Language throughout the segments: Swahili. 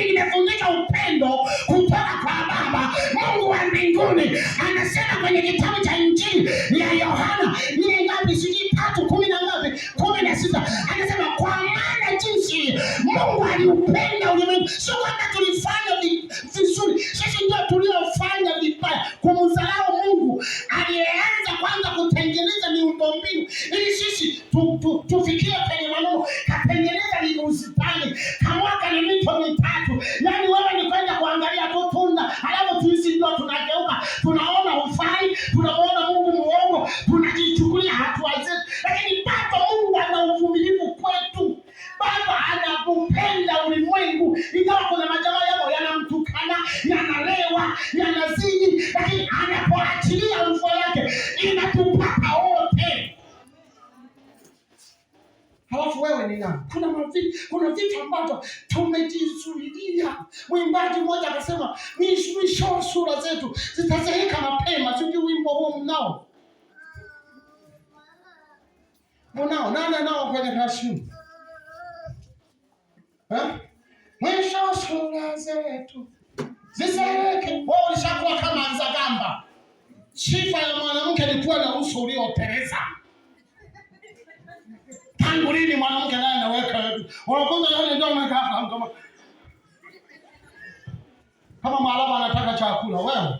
nimefundisha upendo kutoka kwa Baba Mungu wa mbinguni. Anasema kwenye kitabu cha Injili ya Yohana ile ngapi, sijui 3:10 na ngapi, 16, anasema kwa maana jinsi Mungu aliupenda ulimwengu. Sio kwamba tulifanya vizuri, sisi ndio tuliofanya vibaya kumdharau Mungu aliyeanza kwanza kutengeneza miundombinu ili sisi tufikie kwenye maneno. Katengeneza ni usitani kamwaka ni mito mitatu. Yaani wewe ni kwenda kuangalia tu tunda, alafu sisi ndio tunageuka, tunaona hufai, tunaona Mungu muongo, tunajichukulia hatua zetu. Lakini Baba Mungu ana uvumilivu kwetu. Baba anakupenda ulimwengu, ingawa kuna majamaa yao yanamtukana, yanalewa, yanazidi, lakini anapoachilia mvua yake inatupata wote. Halafu wewe ni nani? Kuna vitu ambavyo tumejizuilia. Mwimbaji mmoja akasema, mwisho sura zetu zitazeeka mapema. Sijui wimbo huo mnao? Nani nao kwenye kashimu? Mwisho sura zetu zizeeke. Wewe ulishakuwa kama Nzagamba. Sifa ya mwanamke ilikuwa na uso ulioteleza. Tangu lini mwanamke naye anaweka wanafunza yale ndio amekaa kama Malaba anataka chakula wewe?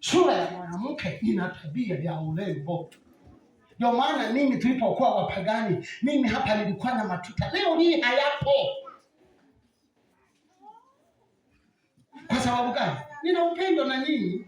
Sura ya mwanamke ina tabia ya urembo. Ndio maana mimi tulipokuwa wapagani, mimi hapa nilikuwa na matuta. Leo hii hayapo. Kwa sababu gani? Nina upendo na nyinyi.